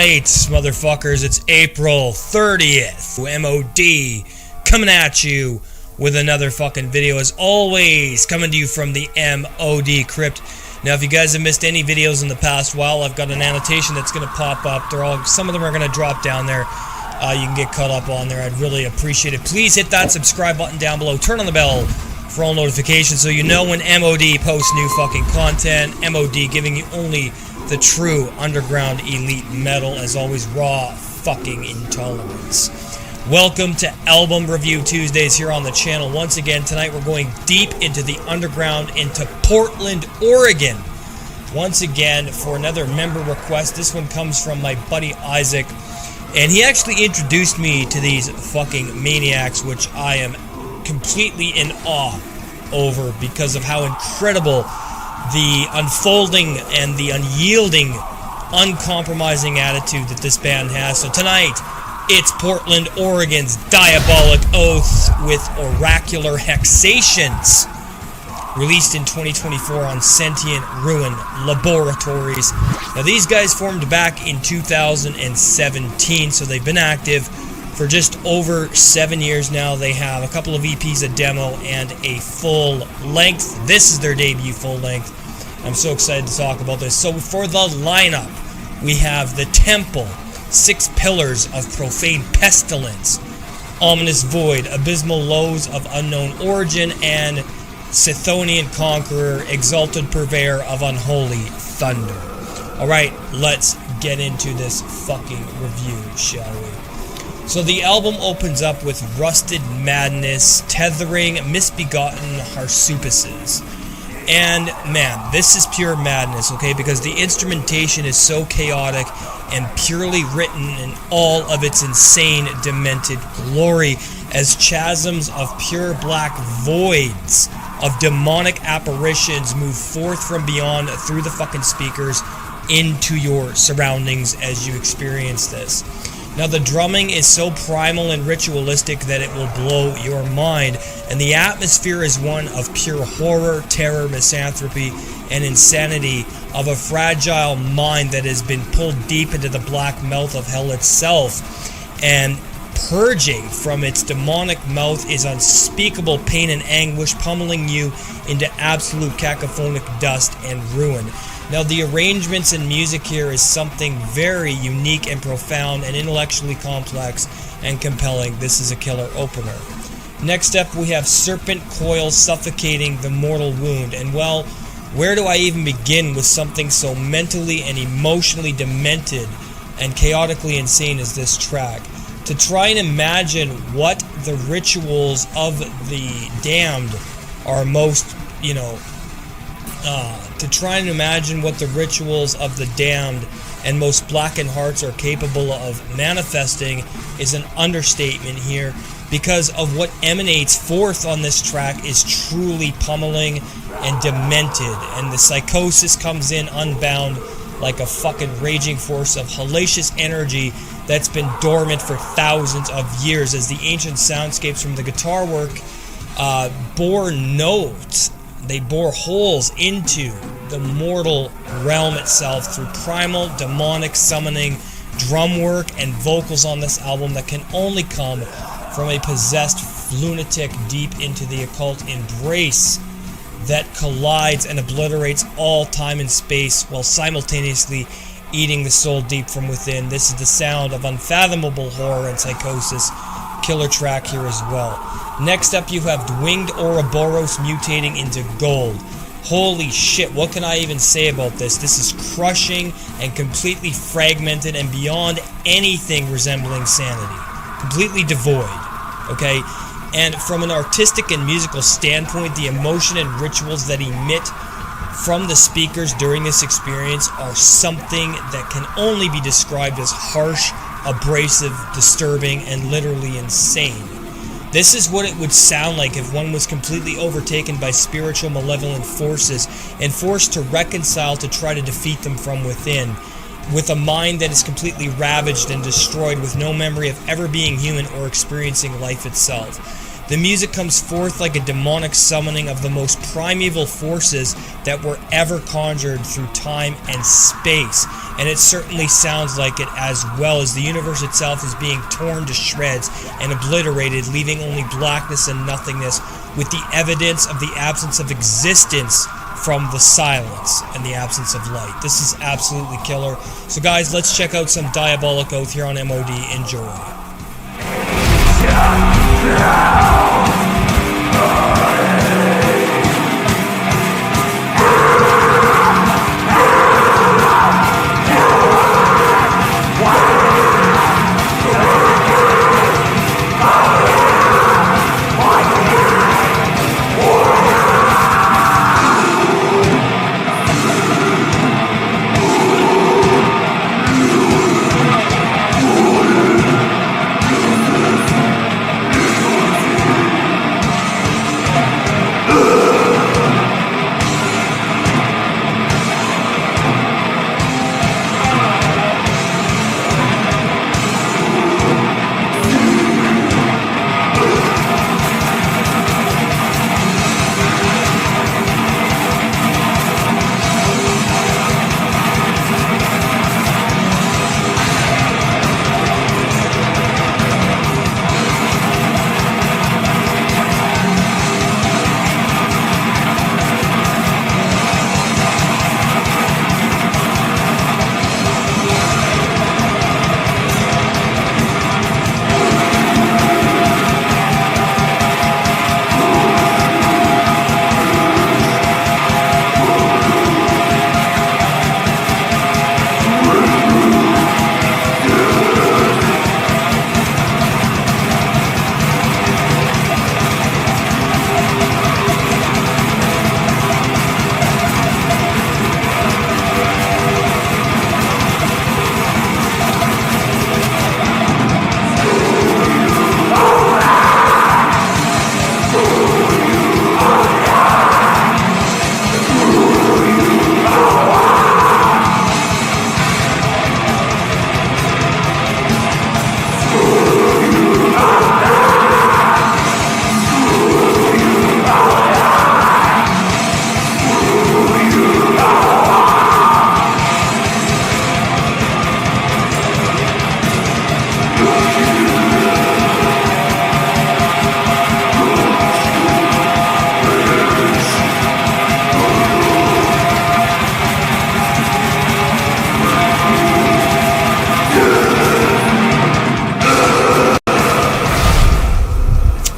Alright, motherfuckers, it's April 30th. MOD coming at you with another fucking video, as always, coming to you from the MOD crypt. Now, if you guys have missed any videos in the past while, I've got an annotation that's going to pop up. Some of them are going to drop down there. You can get caught up on there. I'd really appreciate it. Please hit that subscribe button down below. Turn on the bell for all notifications so you know when MOD posts new fucking content. MOD giving you only the true underground elite metal, as always, raw fucking intolerance. Welcome to Album Review Tuesdays here on the channel. Once again, tonight we're going deep into the underground, into Portland, Oregon. Once again, for another member request. This one comes from my buddy Isaac, and he actually introduced me to these fucking maniacs, which I am completely in awe over because of how incredible the unfolding and the unyielding, uncompromising attitude that this band has. So tonight, it's Portland, Oregon's Diabolic Oath with Oracular Hexations, released in 2024 on Sentient Ruin Laboratories. Now, these guys formed back in 2017, so they've been active for just over 7 years now. They have a couple of EPs, a demo, and a full length. This is their debut full length. I'm so excited to talk about this. So for the lineup, we have The Temple, Six Pillars of Profane Pestilence, Ominous Void, Abysmal Lows of Unknown Origin, and Scythonian Conqueror, Exalted Purveyor of Unholy Thunder. Alright, let's get into this fucking review, shall we? So the album opens up with Rusted Madness, Tethering Misbegotten Harsupices. And man, this is pure madness, okay? Because the instrumentation is so chaotic and purely written in all of its insane, demented glory, as chasms of pure black voids of demonic apparitions move forth from beyond through the fucking speakers into your surroundings as you experience this. Now, the drumming is so primal and ritualistic that it will blow your mind, and the atmosphere is one of pure horror, terror, misanthropy, and insanity of a fragile mind that has been pulled deep into the black mouth of hell itself, and purging from its demonic mouth is unspeakable pain and anguish, pummeling you into absolute cacophonic dust and ruin. Now, the arrangements and music here is something very unique and profound and intellectually complex and compelling. This is a killer opener. Next up, we have Serpent Coil Suffocating the Mortal Wound. And well, where do I even begin with something so mentally and emotionally demented and chaotically insane as this track? To try and imagine what the rituals of the damned are most, to try and imagine what the rituals of the damned and most blackened hearts are capable of manifesting is an understatement here, because of what emanates forth on this track is truly pummeling and demented, and the psychosis comes in unbound like a fucking raging force of hellacious energy that's been dormant for thousands of years, as the ancient soundscapes from the guitar work bore notes. They bore holes into the mortal realm itself through primal, demonic summoning, drum work, and vocals on this album that can only come from a possessed lunatic deep into the occult embrace that collides and obliterates all time and space while simultaneously eating the soul deep from within. This is the sound of unfathomable horror and psychosis. Killer track here as well. Next up, you have Winged Ouroboros mutating into gold. Holy shit, what can I even say about this? This is crushing and completely fragmented and beyond anything resembling sanity. Completely devoid, okay? And from an artistic and musical standpoint, the emotion and rituals that emit from the speakers during this experience are something that can only be described as harsh, abrasive, disturbing, and literally insane. This is what it would sound like if one was completely overtaken by spiritual malevolent forces and forced to reconcile to try to defeat them from within, with a mind that is completely ravaged and destroyed, with no memory of ever being human or experiencing life itself. The music comes forth like a demonic summoning of the most primeval forces that were ever conjured through time and space, and it certainly sounds like it as well, as the universe itself is being torn to shreds and obliterated, leaving only blackness and nothingness, with the evidence of the absence of existence from the silence and the absence of light. This is absolutely killer. So guys, let's check out some Diabolic Oath here on MOD. Enjoy.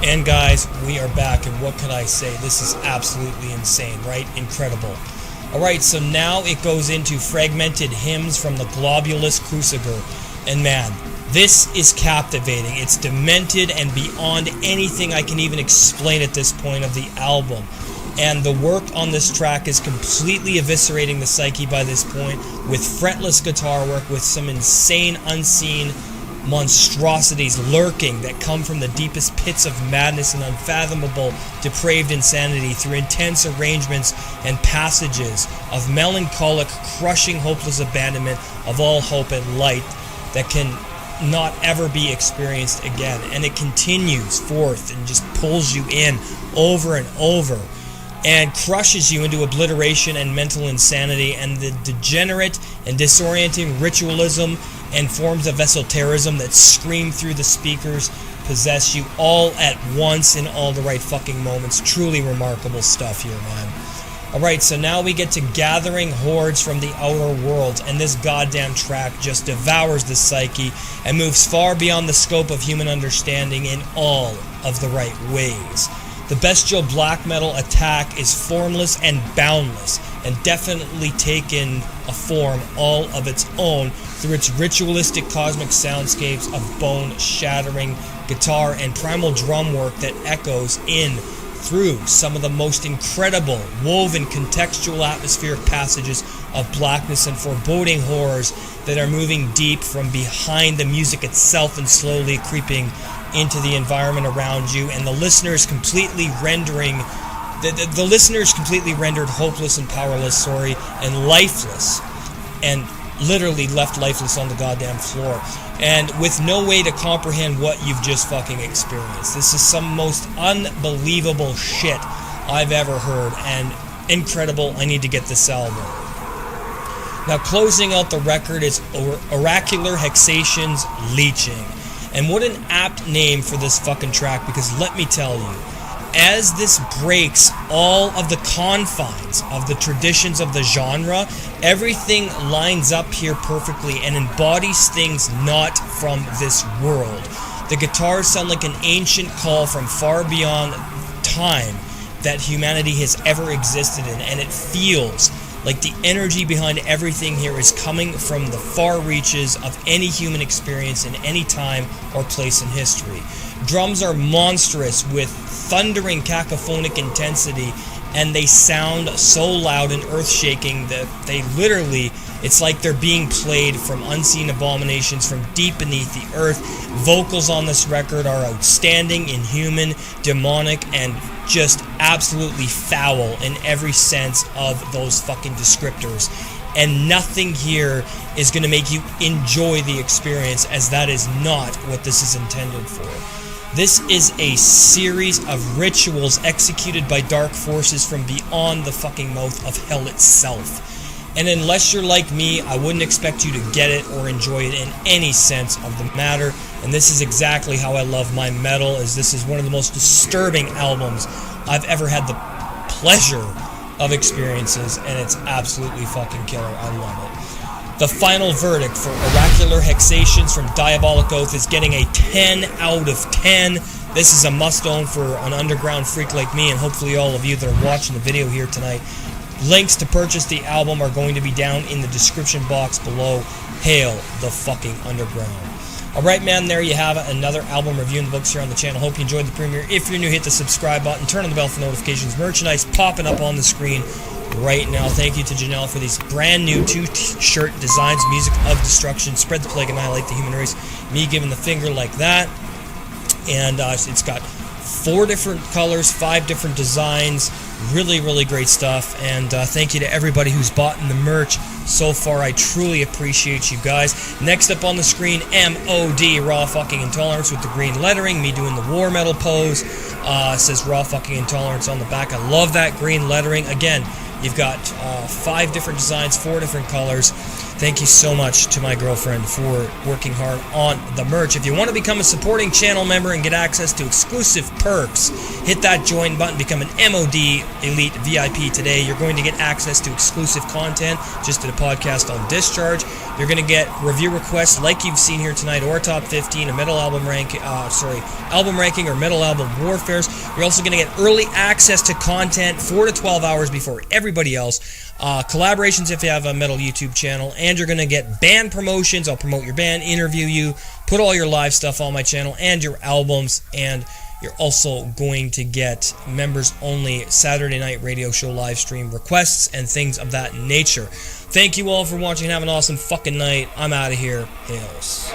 And guys, we are back, and what can I say? This is absolutely insane, right? Incredible. Alright, so now it goes into fragmented hymns from the Globulus Cruciger, and man, this is captivating. It's demented and beyond anything I can even explain at this point of the album. And the work on this track is completely eviscerating the psyche by this point, with fretless guitar work, with some insane, unseen monstrosities lurking that come from the deepest pits of madness and unfathomable, depraved insanity, through intense arrangements and passages of melancholic, crushing, hopeless abandonment of all hope and light that can not ever be experienced again. And it continues forth and just pulls you in over and over, and crushes you into obliteration and mental insanity, and the degenerate and disorienting ritualism and forms of esotericism that scream through the speakers possess you all at once in all the right fucking moments. Truly remarkable stuff here, man. Alright, so now we get to Gathering Hordes from the Outer Worlds, and this goddamn track just devours the psyche and moves far beyond the scope of human understanding in all of the right ways. The bestial black metal attack is formless and boundless, and definitely taken a form all of its own through its ritualistic cosmic soundscapes of bone-shattering guitar and primal drum work that echoes in through some of the most incredible, woven, contextual atmospheric passages of blackness and foreboding horrors that are moving deep from behind the music itself and slowly creeping into the environment around you, and the listeners completely rendering the listeners completely rendered hopeless and powerless, and lifeless, and literally left lifeless on the goddamn floor, and with no way to comprehend what you've just fucking experienced. This is some most unbelievable shit I've ever heard, and incredible. I need to get this album. Now, closing out the record is Oracular Hexations Leeching. And what an apt name for this fucking track, because let me tell you, as this breaks all of the confines of the traditions of the genre, everything lines up here perfectly and embodies things not from this world. The guitars sound like an ancient call from far beyond time that humanity has ever existed in, and it feels like the energy behind everything here is coming from the far reaches of any human experience in any time or place in history. Drums are monstrous with thundering cacophonic intensity, and they sound so loud and earth-shaking that they literally, it's like they're being played from unseen abominations from deep beneath the earth. Vocals on this record are outstanding, inhuman, demonic, and just absolutely foul in every sense of those fucking descriptors. And nothing here is going to make you enjoy the experience, as that is not what this is intended for. This is a series of rituals executed by dark forces from beyond the fucking mouth of hell itself. And unless you're like me, I wouldn't expect you to get it or enjoy it in any sense of the matter. And this is exactly how I love my metal, as this is one of the most disturbing albums I've ever had the pleasure of experiences, and it's absolutely fucking killer. I love it. The final verdict for Oracular Hexations from Diabolic Oath is getting a 10 out of 10. This is a must-own for an underground freak like me, and hopefully all of you that are watching the video here tonight. Links to purchase the album are going to be down in the description box below. Hail the fucking underground. Alright, man, there you have it. Another album review in the books here on the channel. Hope you enjoyed the premiere. If you're new, hit the subscribe button. Turn on the bell for notifications. Merchandise popping up on the screen right now. Thank you to Janelle for these brand new 2-shirt designs. Music of Destruction. Spread the plague, annihilate the human race. Me giving the finger like that. And it's got 4 different colors, 5 different designs. Really, really great stuff. And thank you to everybody who's bought in the merch so far. I truly appreciate you guys. Next up on the screen, MOD, Raw Fucking Intolerance, with the green lettering. Me doing the war metal pose. Says Raw Fucking Intolerance on the back. I love that green lettering. Again, you've got 5 different designs, 4 different colors. Thank you so much to my girlfriend for working hard on the merch. If you want to become a supporting channel member and get access to exclusive perks, hit that join button, become an MOD Elite VIP today. You're going to get access to exclusive content, just did a podcast on Discharge. You're going to get review requests like you've seen here tonight, or top 15, a metal album album ranking or metal album warfares. You're also going to get early access to content 4 to 12 hours before everybody else. Collaborations if you have a metal YouTube channel, and you're going to get band promotions. I'll promote your band, interview you, put all your live stuff on my channel, and your albums, and you're also going to get members-only Saturday night radio show live stream requests and things of that nature. Thank you all for watching. Have an awesome fucking night. I'm out of here. Hails.